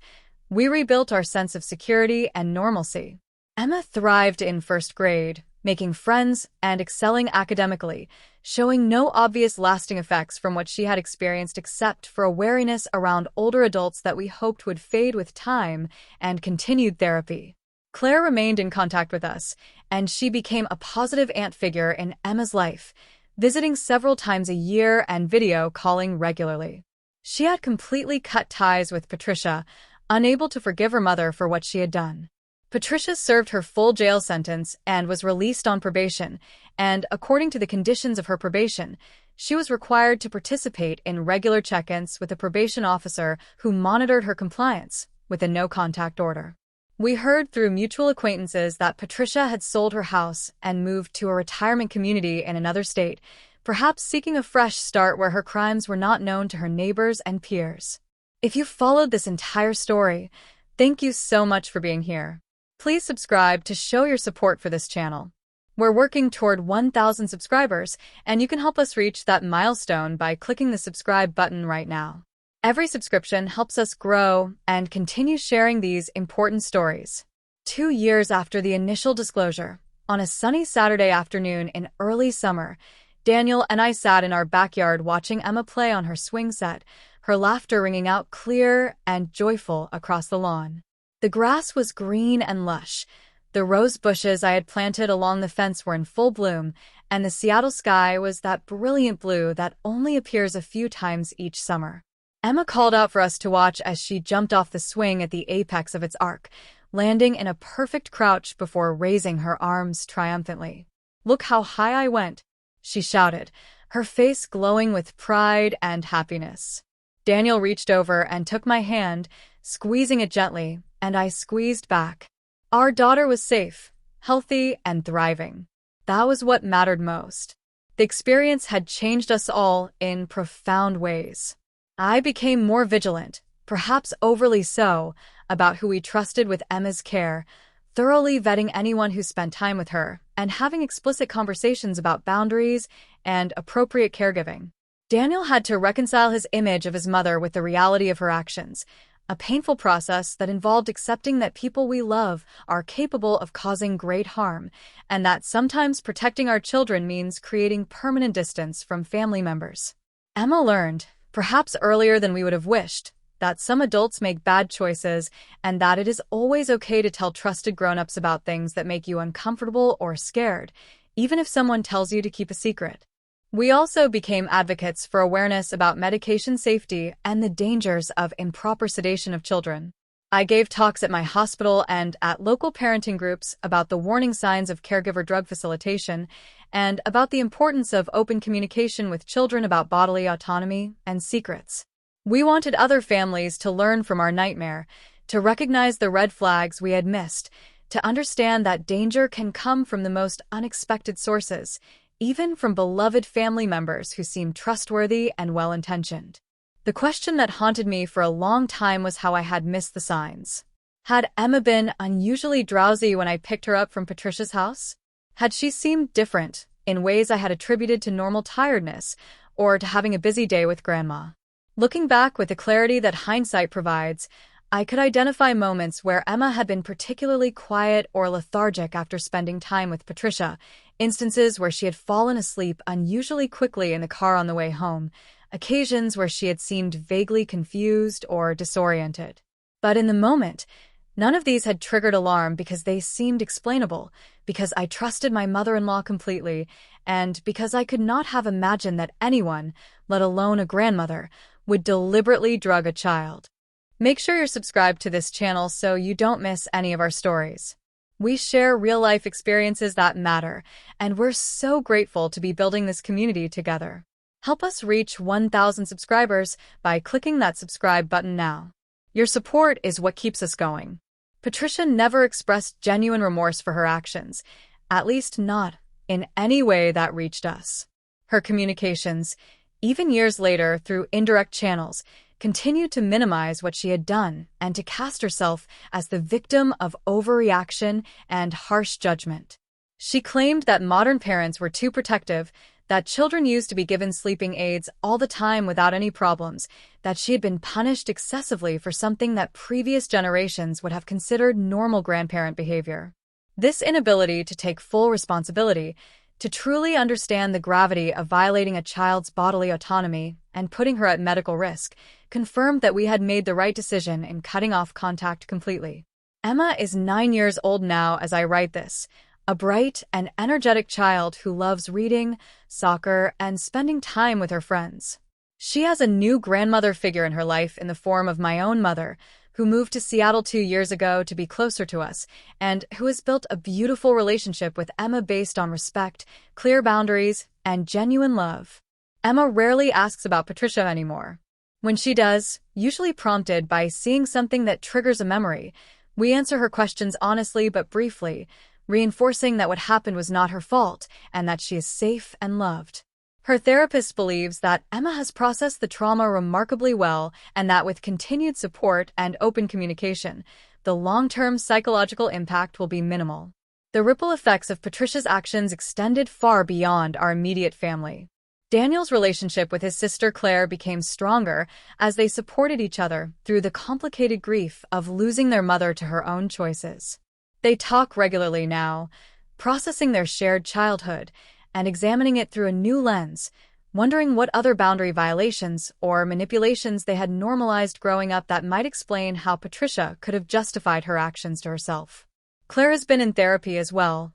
we rebuilt our sense of security and normalcy. Emma thrived in first grade, making friends and excelling academically, showing no obvious lasting effects from what she had experienced except for a wariness around older adults that we hoped would fade with time and continued therapy. Claire remained in contact with us, and she became a positive aunt figure in Emma's life, visiting several times a year and video calling regularly. She had completely cut ties with Patricia, unable to forgive her mother for what she had done. Patricia served her full jail sentence and was released on probation, and according to the conditions of her probation, she was required to participate in regular check-ins with a probation officer who monitored her compliance with a no-contact order. We heard through mutual acquaintances that Patricia had sold her house and moved to a retirement community in another state, perhaps seeking a fresh start where her crimes were not known to her neighbors and peers. If you followed this entire story, thank you so much for being here. Please subscribe to show your support for this channel. We're working toward 1,000 subscribers, and you can help us reach that milestone by clicking the subscribe button right now. Every subscription helps us grow and continue sharing these important stories. 2 years after the initial disclosure, on a sunny Saturday afternoon in early summer, Daniel and I sat in our backyard watching Emma play on her swing set, her laughter ringing out clear and joyful across the lawn. The grass was green and lush. The rose bushes I had planted along the fence were in full bloom, and the Seattle sky was that brilliant blue that only appears a few times each summer. Emma called out for us to watch as she jumped off the swing at the apex of its arc, landing in a perfect crouch before raising her arms triumphantly. "Look how high I went," she shouted, her face glowing with pride and happiness. Daniel reached over and took my hand, squeezing it gently, and I squeezed back. Our daughter was safe, healthy, and thriving. That was what mattered most. The experience had changed us all in profound ways. I became more vigilant, perhaps overly so, about who we trusted with Emma's care, thoroughly vetting anyone who spent time with her, and having explicit conversations about boundaries and appropriate caregiving. Daniel had to reconcile his image of his mother with the reality of her actions, a painful process that involved accepting that people we love are capable of causing great harm, and that sometimes protecting our children means creating permanent distance from family members. Emma learned, perhaps earlier than we would have wished, that some adults make bad choices and that it is always okay to tell trusted grown-ups about things that make you uncomfortable or scared, even if someone tells you to keep a secret. We also became advocates for awareness about medication safety and the dangers of improper sedation of children. I gave talks at my hospital and at local parenting groups about the warning signs of caregiver drug facilitation and about the importance of open communication with children about bodily autonomy and secrets. We wanted other families to learn from our nightmare, to recognize the red flags we had missed, to understand that danger can come from the most unexpected sources, even from beloved family members who seem trustworthy and well-intentioned. The question that haunted me for a long time was how I had missed the signs. Had Emma been unusually drowsy when I picked her up from Patricia's house? Had she seemed different in ways I had attributed to normal tiredness or to having a busy day with Grandma? Looking back with the clarity that hindsight provides, I could identify moments where Emma had been particularly quiet or lethargic after spending time with Patricia, instances where she had fallen asleep unusually quickly in the car on the way home, occasions where she had seemed vaguely confused or disoriented. But in the moment, none of these had triggered alarm because they seemed explainable, because I trusted my mother-in-law completely, and because I could not have imagined that anyone, let alone a grandmother, would deliberately drug a child. Make sure you're subscribed to this channel so you don't miss any of our stories. We share real-life experiences that matter, and we're so grateful to be building this community together. Help us reach 1,000 subscribers by clicking that subscribe button now. Your support is what keeps us going. Patricia never expressed genuine remorse for her actions, at least not in any way that reached us. Her communications, even years later through indirect channels, continued to minimize what she had done and to cast herself as the victim of overreaction and harsh judgment. She claimed that modern parents were too protective, that children used to be given sleeping aids all the time without any problems, that she had been punished excessively for something that previous generations would have considered normal grandparent behavior. This inability to take full responsibility, to truly understand the gravity of violating a child's bodily autonomy and putting her at medical risk, confirmed that we had made the right decision in cutting off contact completely. Emma is 9 years old now as I write this, a bright and energetic child who loves reading, soccer, and spending time with her friends. She has a new grandmother figure in her life in the form of my own mother, who moved to Seattle 2 years ago to be closer to us, and who has built a beautiful relationship with Emma based on respect, clear boundaries, and genuine love. Emma rarely asks about Patricia anymore. When she does, usually prompted by seeing something that triggers a memory, we answer her questions honestly but briefly, reinforcing that what happened was not her fault and that she is safe and loved. Her therapist believes that Emma has processed the trauma remarkably well and that with continued support and open communication, the long-term psychological impact will be minimal. The ripple effects of Patricia's actions extended far beyond our immediate family. Daniel's relationship with his sister Claire became stronger as they supported each other through the complicated grief of losing their mother to her own choices. They talk regularly now, processing their shared childhood and examining it through a new lens, wondering what other boundary violations or manipulations they had normalized growing up that might explain how Patricia could have justified her actions to herself. Claire has been in therapy as well,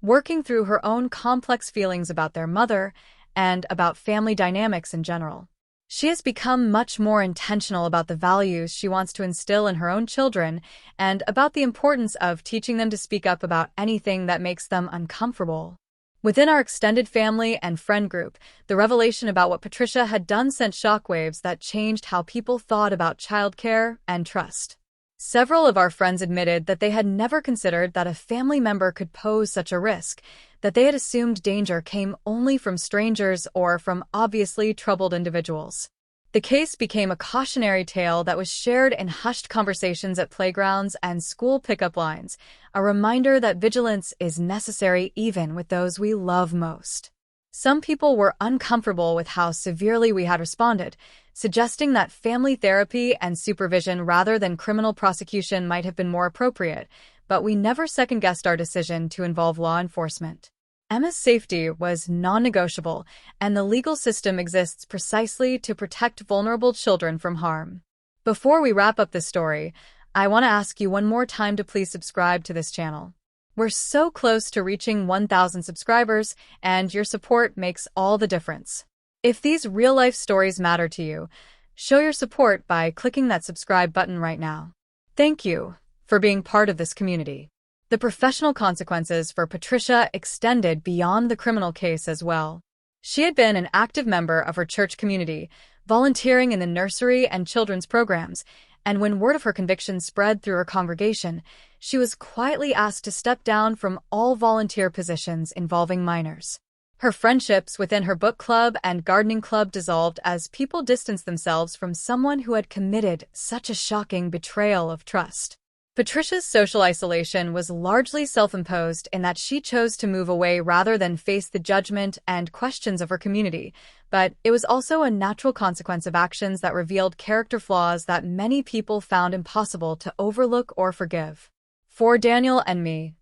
working through her own complex feelings about their mother and about family dynamics in general. She has become much more intentional about the values she wants to instill in her own children and about the importance of teaching them to speak up about anything that makes them uncomfortable. Within our extended family and friend group, the revelation about what Patricia had done sent shockwaves that changed how people thought about childcare and trust. Several of our friends admitted that they had never considered that a family member could pose such a risk, that they had assumed danger came only from strangers or from obviously troubled individuals. The case became a cautionary tale that was shared in hushed conversations at playgrounds and school pickup lines, a reminder that vigilance is necessary even with those we love most. Some people were uncomfortable with how severely we had responded, suggesting that family therapy and supervision rather than criminal prosecution might have been more appropriate, but we never second-guessed our decision to involve law enforcement. Emma's safety was non-negotiable, and the legal system exists precisely to protect vulnerable children from harm. Before we wrap up this story, I want to ask you one more time to please subscribe to this channel. We're so close to reaching 1,000 subscribers, and your support makes all the difference. If these real-life stories matter to you, show your support by clicking that subscribe button right now. Thank you for being part of this community. The professional consequences for Patricia extended beyond the criminal case as well. She had been an active member of her church community, volunteering in the nursery and children's programs, and when word of her conviction spread through her congregation, she was quietly asked to step down from all volunteer positions involving minors. Her friendships within her book club and gardening club dissolved as people distanced themselves from someone who had committed such a shocking betrayal of trust. Patricia's social isolation was largely self-imposed in that she chose to move away rather than face the judgment and questions of her community, but it was also a natural consequence of actions that revealed character flaws that many people found impossible to overlook or forgive. For Daniel and me,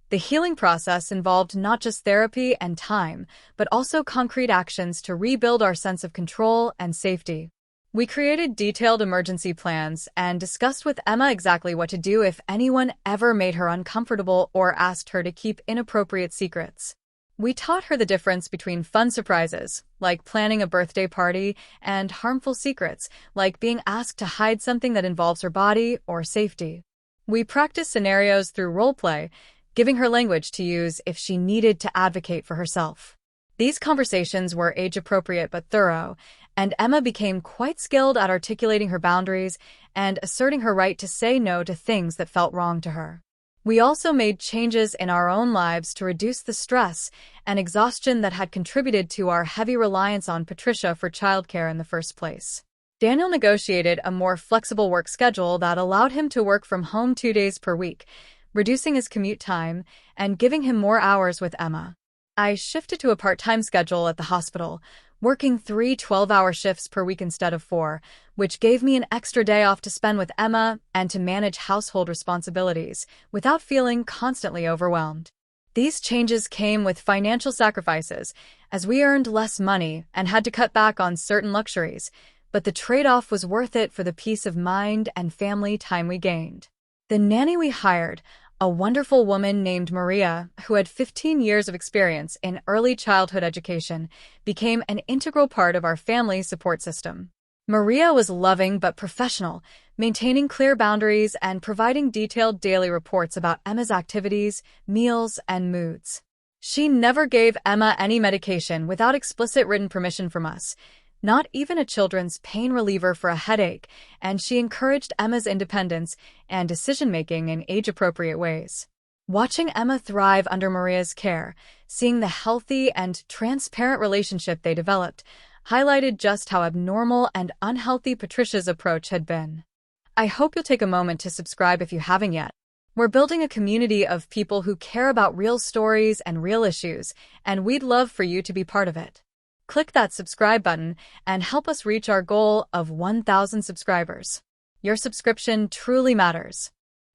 the healing process involved not just therapy and time, but also concrete actions to rebuild our sense of control and safety. We created detailed emergency plans and discussed with Emma exactly what to do if anyone ever made her uncomfortable or asked her to keep inappropriate secrets. We taught her the difference between fun surprises, like planning a birthday party, and harmful secrets, like being asked to hide something that involves her body or safety. We practiced scenarios through role-play, giving her language to use if she needed to advocate for herself. These conversations were age-appropriate but thorough, and Emma became quite skilled at articulating her boundaries and asserting her right to say no to things that felt wrong to her. We also made changes in our own lives to reduce the stress and exhaustion that had contributed to our heavy reliance on Patricia for childcare in the first place. Daniel negotiated a more flexible work schedule that allowed him to work from home 2 days per week, reducing his commute time and giving him more hours with Emma. I shifted to a part-time schedule at the hospital, working 3 12-hour shifts per week instead of 4, which gave me an extra day off to spend with Emma and to manage household responsibilities without feeling constantly overwhelmed. These changes came with financial sacrifices, as we earned less money and had to cut back on certain luxuries, but the trade-off was worth it for the peace of mind and family time we gained. The nanny we hired, a wonderful woman named Maria, who had 15 years of experience in early childhood education, became an integral part of our family support system. Maria was loving but professional, maintaining clear boundaries and providing detailed daily reports about Emma's activities, meals, and moods. She never gave Emma any medication without explicit written permission from us, not even a children's pain reliever for a headache, and she encouraged Emma's independence and decision-making in age-appropriate ways. Watching Emma thrive under Maria's care, seeing the healthy and transparent relationship they developed, highlighted just how abnormal and unhealthy Patricia's approach had been. I hope you'll take a moment to subscribe if you haven't yet. We're building a community of people who care about real stories and real issues, and we'd love for you to be part of it. Click that subscribe button and help us reach our goal of 1,000 subscribers. Your subscription truly matters.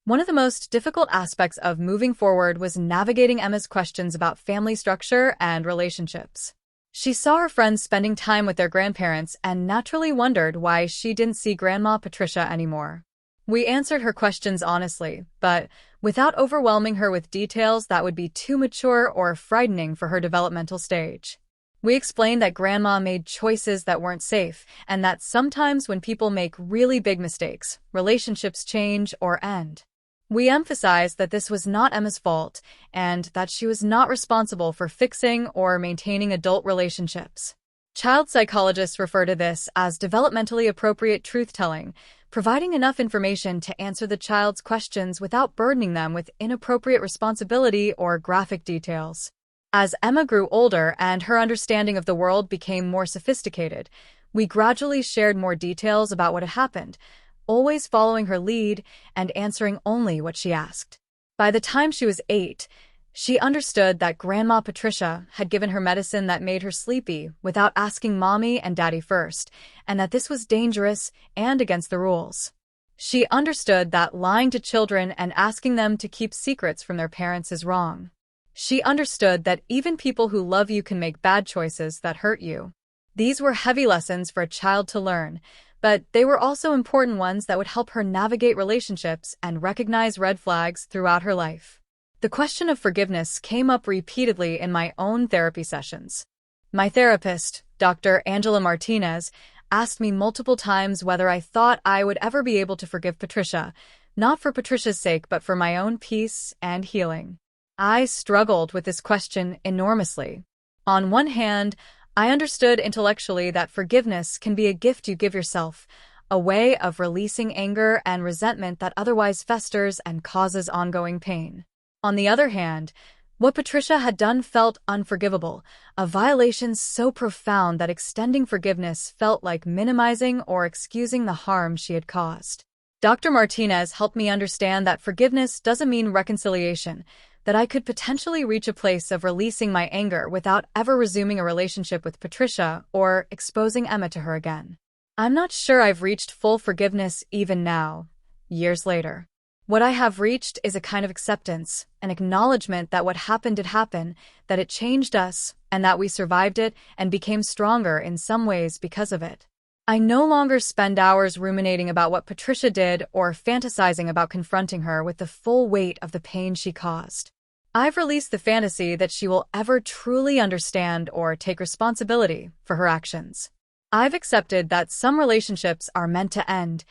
One of the most difficult aspects of moving forward was navigating Emma's questions about family structure and relationships. She saw her friends spending time with their grandparents and naturally wondered why she didn't see Grandma Patricia anymore. We answered her questions honestly, but without overwhelming her with details that would be too mature or frightening for her developmental stage. We explained that Grandma made choices that weren't safe, and that sometimes when people make really big mistakes, relationships change or end. We emphasized that this was not Emma's fault, and that she was not responsible for fixing or maintaining adult relationships. Child psychologists refer to this as developmentally appropriate truth-telling, providing enough information to answer the child's questions without burdening them with inappropriate responsibility or graphic details. As Emma grew older and her understanding of the world became more sophisticated, we gradually shared more details about what had happened, always following her lead and answering only what she asked. By the time she was 8, she understood that Grandma Patricia had given her medicine that made her sleepy without asking Mommy and Daddy first, and that this was dangerous and against the rules. She understood that lying to children and asking them to keep secrets from their parents is wrong. She understood that even people who love you can make bad choices that hurt you. These were heavy lessons for a child to learn, but they were also important ones that would help her navigate relationships and recognize red flags throughout her life. The question of forgiveness came up repeatedly in my own therapy sessions. My therapist, Dr. Angela Martinez, asked me multiple times whether I thought I would ever be able to forgive Patricia, not for Patricia's sake but for my own peace and healing. I struggled with this question enormously. On one hand, I understood intellectually that forgiveness can be a gift you give yourself, a way of releasing anger and resentment that otherwise festers and causes ongoing pain. On the other hand, what Patricia had done felt unforgivable, a violation so profound that extending forgiveness felt like minimizing or excusing the harm she had caused. Dr. Martinez helped me understand that forgiveness doesn't mean reconciliation, that I could potentially reach a place of releasing my anger without ever resuming a relationship with Patricia or exposing Emma to her again. I'm not sure I've reached full forgiveness even now, years later. What I have reached is a kind of acceptance, an acknowledgement that what happened did happen, that it changed us, and that we survived it and became stronger in some ways because of it. I no longer spend hours ruminating about what Patricia did or fantasizing about confronting her with the full weight of the pain she caused. I've released the fantasy that she will ever truly understand or take responsibility for her actions. I've accepted that some relationships are meant to end,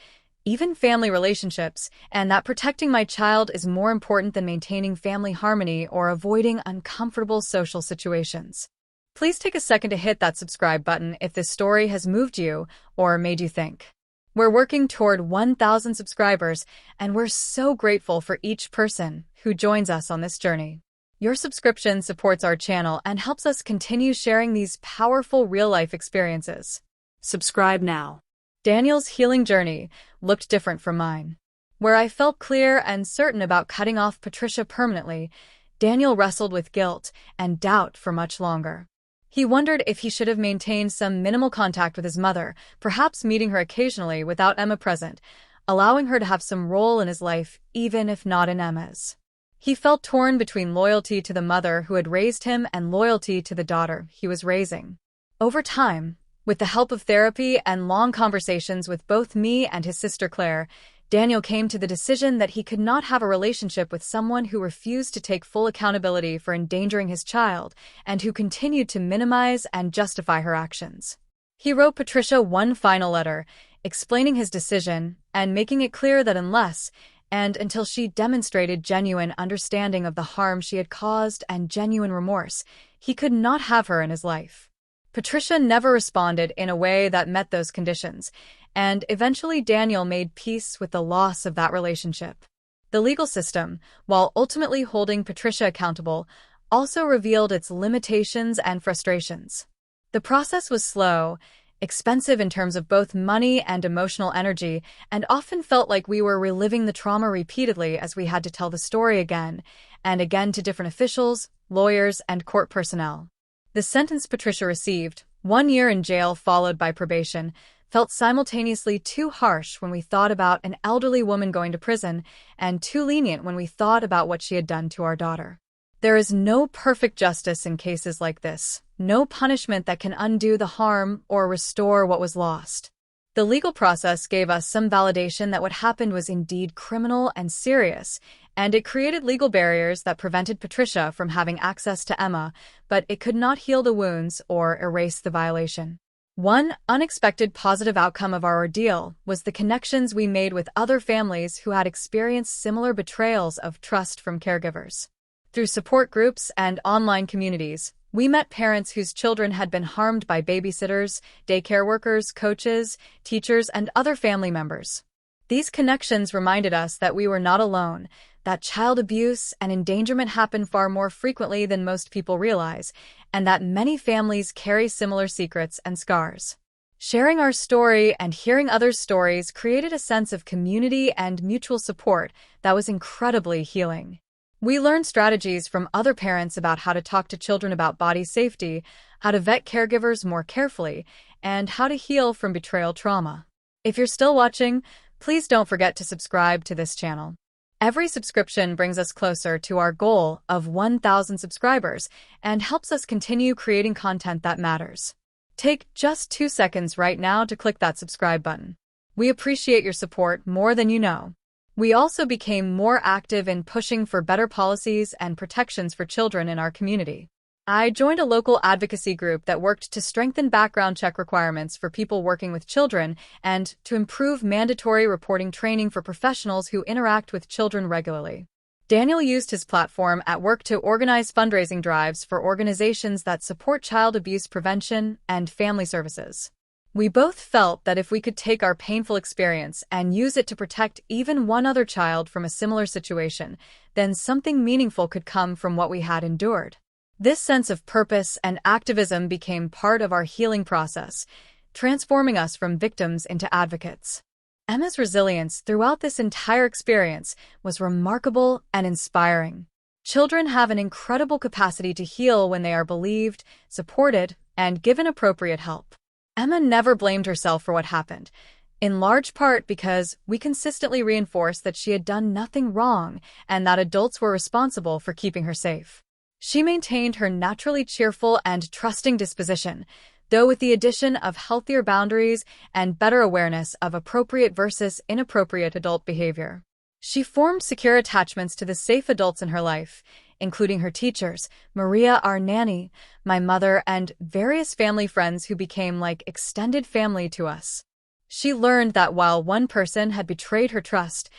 even family relationships, and that protecting my child is more important than maintaining family harmony or avoiding uncomfortable social situations. Please take a second to hit that subscribe button if this story has moved you or made you think. We're working toward 1,000 subscribers, and we're so grateful for each person who joins us on this journey. Your subscription supports our channel and helps us continue sharing these powerful real-life experiences. Subscribe now. Daniel's healing journey looked different from mine. Where I felt clear and certain about cutting off Patricia permanently, Daniel wrestled with guilt and doubt for much longer. He wondered if he should have maintained some minimal contact with his mother, perhaps meeting her occasionally without Emma present, allowing her to have some role in his life, even if not in Emma's. He felt torn between loyalty to the mother who had raised him and loyalty to the daughter he was raising. Over time, with the help of therapy and long conversations with both me and his sister Claire, Daniel came to the decision that he could not have a relationship with someone who refused to take full accountability for endangering his child and who continued to minimize and justify her actions. He wrote Patricia one final letter, explaining his decision and making it clear that unless and until she demonstrated genuine understanding of the harm she had caused and genuine remorse, he could not have her in his life. Patricia never responded in a way that met those conditions, and eventually Daniel made peace with the loss of that relationship. The legal system, while ultimately holding Patricia accountable, also revealed its limitations and frustrations. The process was slow, expensive in terms of both money and emotional energy, and often felt like we were reliving the trauma repeatedly as we had to tell the story again and again to different officials, lawyers, and court personnel. The sentence Patricia received, 1 year in jail followed by probation, felt simultaneously too harsh when we thought about an elderly woman going to prison and too lenient when we thought about what she had done to our daughter. There is no perfect justice in cases like this, no punishment that can undo the harm or restore what was lost. The legal process gave us some validation that what happened was indeed criminal and serious, and it created legal barriers that prevented Patricia from having access to Emma, but it could not heal the wounds or erase the violation. One unexpected positive outcome of our ordeal was the connections we made with other families who had experienced similar betrayals of trust from caregivers. Through support groups and online communities, we met parents whose children had been harmed by babysitters, daycare workers, coaches, teachers, and other family members. These connections reminded us that we were not alone, that child abuse and endangerment happen far more frequently than most people realize, and that many families carry similar secrets and scars. Sharing our story and hearing others' stories created a sense of community and mutual support that was incredibly healing. We learned strategies from other parents about how to talk to children about body safety, how to vet caregivers more carefully, and how to heal from betrayal trauma. If you're still watching, please don't forget to subscribe to this channel. Every subscription brings us closer to our goal of 1,000 subscribers and helps us continue creating content that matters. Take just 2 seconds right now to click that subscribe button. We appreciate your support more than you know. We also became more active in pushing for better policies and protections for children in our community. I joined a local advocacy group that worked to strengthen background check requirements for people working with children and to improve mandatory reporting training for professionals who interact with children regularly. Daniel used his platform at work to organize fundraising drives for organizations that support child abuse prevention and family services. We both felt that if we could take our painful experience and use it to protect even one other child from a similar situation, then something meaningful could come from what we had endured. This sense of purpose and activism became part of our healing process, transforming us from victims into advocates. Emma's resilience throughout this entire experience was remarkable and inspiring. Children have an incredible capacity to heal when they are believed, supported, and given appropriate help. Emma never blamed herself for what happened, in large part because we consistently reinforced that she had done nothing wrong and that adults were responsible for keeping her safe. She maintained her naturally cheerful and trusting disposition, though with the addition of healthier boundaries and better awareness of appropriate versus inappropriate adult behavior. She formed secure attachments to the safe adults in her life, including her teachers, Maria, our nanny, my mother, and various family friends who became like extended family to us. She learned that while one person had betrayed her trust,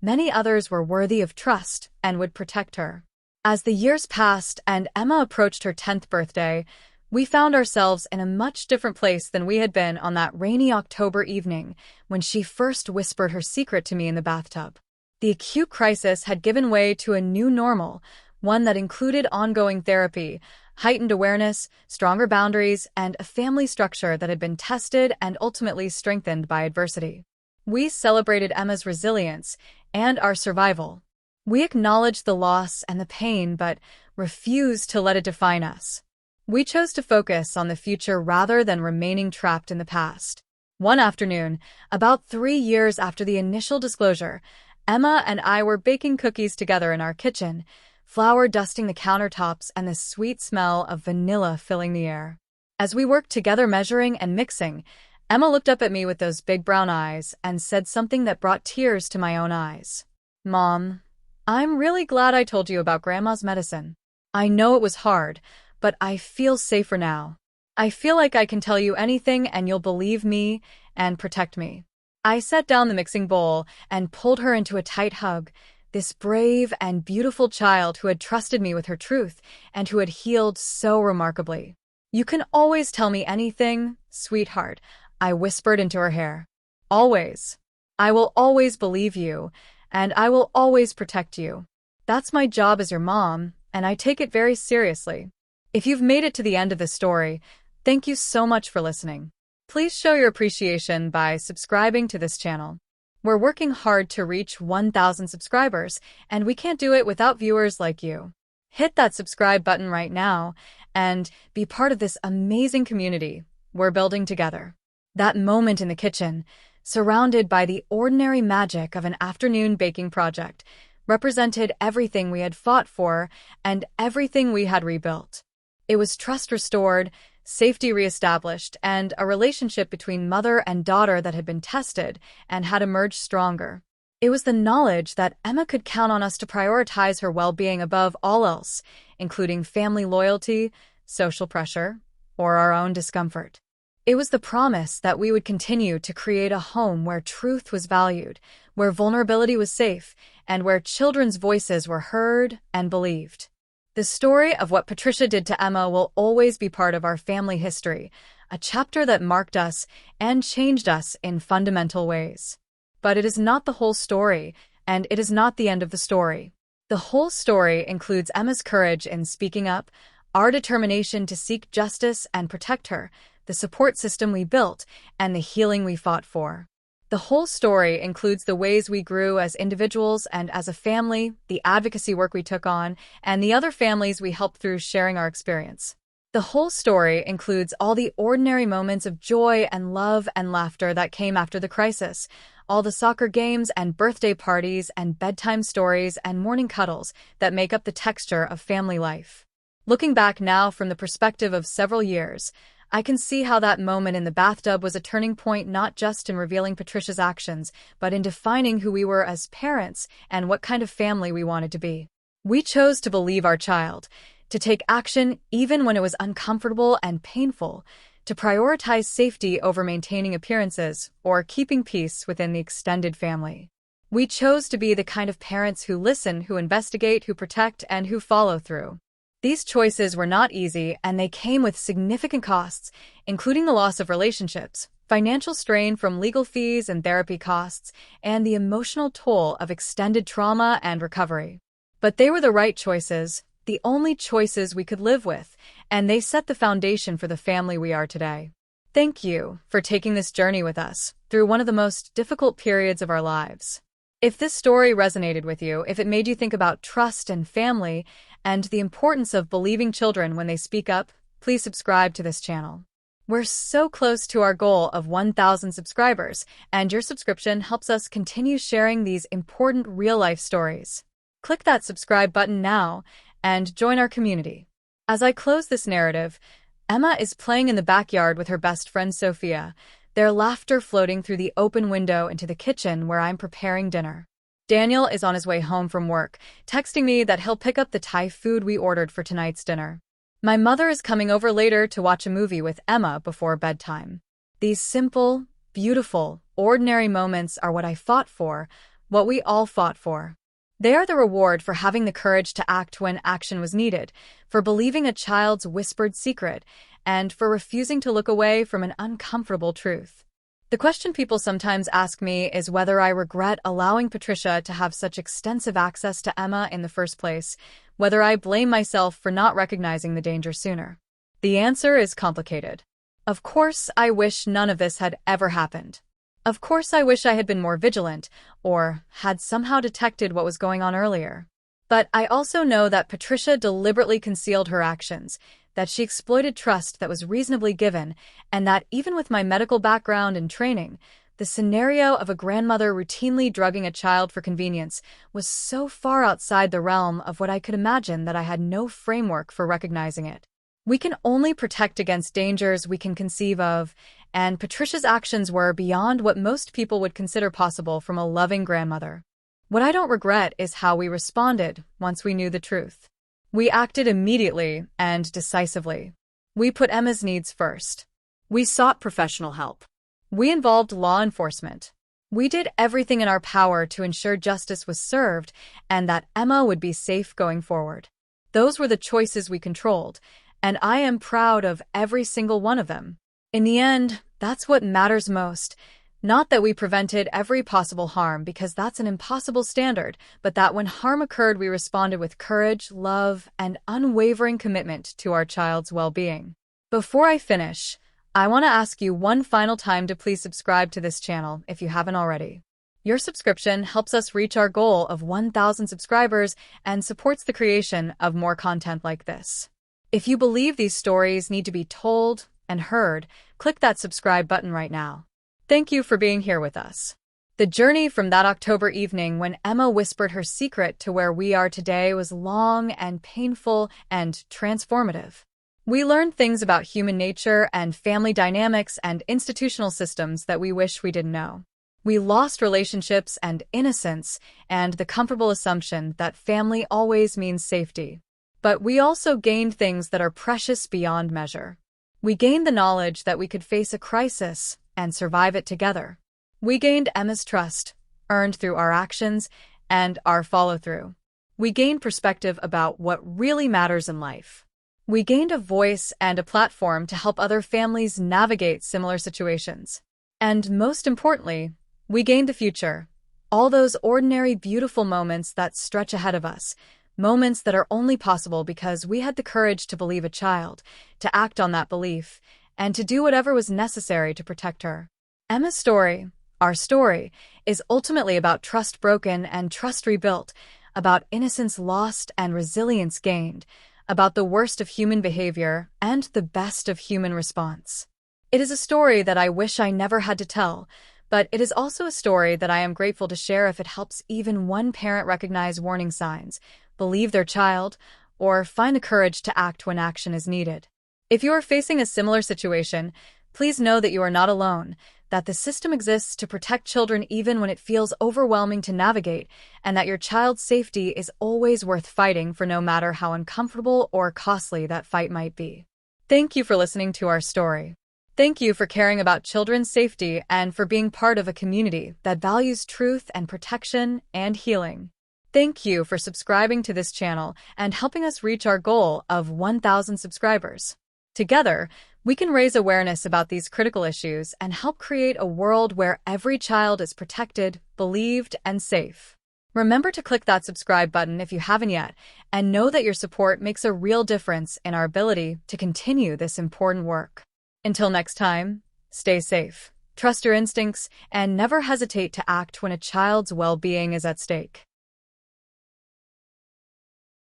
many others were worthy of trust and would protect her. As the years passed and Emma approached her 10th birthday, we found ourselves in a much different place than we had been on that rainy October evening when she first whispered her secret to me in the bathtub. The acute crisis had given way to a new normal, one that included ongoing therapy, heightened awareness, stronger boundaries, and a family structure that had been tested and ultimately strengthened by adversity. We celebrated Emma's resilience and our survival. We acknowledged the loss and the pain, but refused to let it define us. We chose to focus on the future rather than remaining trapped in the past. One afternoon, about 3 years after the initial disclosure, Emma and I were baking cookies together in our kitchen, flour dusting the countertops and the sweet smell of vanilla filling the air. As we worked together measuring and mixing, Emma looked up at me with those big brown eyes and said something that brought tears to my own eyes. "Mom, I'm really glad I told you about Grandma's medicine. I know it was hard, but I feel safer now. I feel like I can tell you anything and you'll believe me and protect me." I set down the mixing bowl and pulled her into a tight hug, this brave and beautiful child who had trusted me with her truth and who had healed so remarkably. "You can always tell me anything, sweetheart," I whispered into her hair. "Always. I will always believe you, and I will always protect you. That's my job as your mom, and I take it very seriously." If you've made it to the end of this story, thank you so much for listening. Please show your appreciation by subscribing to this channel. We're working hard to reach 1,000 subscribers, and we can't do it without viewers like you. Hit that subscribe button right now and be part of this amazing community we're building together. That moment in the kitchen, surrounded by the ordinary magic of an afternoon baking project, represented everything we had fought for and everything we had rebuilt. It was trust restored, safety reestablished, and a relationship between mother and daughter that had been tested and had emerged stronger. It was the knowledge that Emma could count on us to prioritize her well-being above all else, including family loyalty, social pressure, or our own discomfort. It was the promise that we would continue to create a home where truth was valued, where vulnerability was safe, and where children's voices were heard and believed. The story of what Patricia did to Emma will always be part of our family history, a chapter that marked us and changed us in fundamental ways. But it is not the whole story, and it is not the end of the story. The whole story includes Emma's courage in speaking up, our determination to seek justice and protect her, the support system we built, and the healing we fought for. The whole story includes the ways we grew as individuals and as a family, the advocacy work we took on, and the other families we helped through sharing our experience. The whole story includes all the ordinary moments of joy and love and laughter that came after the crisis, all the soccer games and birthday parties and bedtime stories and morning cuddles that make up the texture of family life. Looking back now from the perspective of several years, I can see how that moment in the bathtub was a turning point not just in revealing Patricia's actions, but in defining who we were as parents and what kind of family we wanted to be. We chose to believe our child, to take action even when it was uncomfortable and painful, to prioritize safety over maintaining appearances or keeping peace within the extended family. We chose to be the kind of parents who listen, who investigate, who protect, and who follow through. These choices were not easy, and they came with significant costs, including the loss of relationships, financial strain from legal fees and therapy costs, and the emotional toll of extended trauma and recovery. But they were the right choices, the only choices we could live with, and they set the foundation for the family we are today. Thank you for taking this journey with us through one of the most difficult periods of our lives. If this story resonated with you, if it made you think about trust and family and the importance of believing children when they speak up, please subscribe to this channel. We're so close to our goal of 1,000 subscribers, and your subscription helps us continue sharing these important real-life stories. Click that subscribe button now and join our community. As I close this narrative, Emma is playing in the backyard with her best friend Sophia, their laughter floating through the open window into the kitchen where I'm preparing dinner. Daniel is on his way home from work, texting me that he'll pick up the Thai food we ordered for tonight's dinner. My mother is coming over later to watch a movie with Emma before bedtime. These simple, beautiful, ordinary moments are what I fought for, what we all fought for. They are the reward for having the courage to act when action was needed, for believing a child's whispered secret, and for refusing to look away from an uncomfortable truth. The question people sometimes ask me is whether I regret allowing Patricia to have such extensive access to Emma in the first place, whether I blame myself for not recognizing the danger sooner. The answer is complicated. Of course, I wish none of this had ever happened. Of course, I wish I had been more vigilant, or had somehow detected what was going on earlier. But I also know that Patricia deliberately concealed her actions, that she exploited trust that was reasonably given, and that even with my medical background and training, the scenario of a grandmother routinely drugging a child for convenience was so far outside the realm of what I could imagine that I had no framework for recognizing it. We can only protect against dangers we can conceive of, and Patricia's actions were beyond what most people would consider possible from a loving grandmother. What I don't regret is how we responded once we knew the truth. We acted immediately and decisively. We put Emma's needs first. We sought professional help. We involved law enforcement. We did everything in our power to ensure justice was served and that Emma would be safe going forward. Those were the choices we controlled, and I am proud of every single one of them. In the end, that's what matters most. Not that we prevented every possible harm, because that's an impossible standard, but that when harm occurred, we responded with courage, love, and unwavering commitment to our child's well-being. Before I finish, I want to ask you one final time to please subscribe to this channel if you haven't already. Your subscription helps us reach our goal of 1,000 subscribers and supports the creation of more content like this. If you believe these stories need to be told and heard, click that subscribe button right now. Thank you for being here with us. The journey from that October evening when Emma whispered her secret to where we are today was long and painful and transformative. We learned things about human nature and family dynamics and institutional systems that we wish we didn't know. We lost relationships and innocence and the comfortable assumption that family always means safety. But we also gained things that are precious beyond measure. We gained the knowledge that we could face a crisis and survive it together. We gained Emma's trust, earned through our actions and our follow-through. We gained perspective about what really matters in life. We gained a voice and a platform to help other families navigate similar situations. And most importantly, we gained the future, all those ordinary, beautiful moments that stretch ahead of us, moments that are only possible because we had the courage to believe a child, to act on that belief, and to do whatever was necessary to protect her. Emma's story, our story, is ultimately about trust broken and trust rebuilt, about innocence lost and resilience gained, about the worst of human behavior and the best of human response. It is a story that I wish I never had to tell, but it is also a story that I am grateful to share if it helps even one parent recognize warning signs, believe their child, or find the courage to act when action is needed. If you are facing a similar situation, please know that you are not alone, that the system exists to protect children even when it feels overwhelming to navigate, and that your child's safety is always worth fighting for no matter how uncomfortable or costly that fight might be. Thank you for listening to our story. Thank you for caring about children's safety and for being part of a community that values truth and protection and healing. Thank you for subscribing to this channel and helping us reach our goal of 1,000 subscribers. Together, We can raise awareness about these critical issues and help create a world where every child is protected, believed, and safe. Remember to click that subscribe button if you haven't yet, and know that your support makes a real difference in our ability to continue this important work. Until next time, stay safe, trust your instincts, and never hesitate to act when a child's well-being is at stake.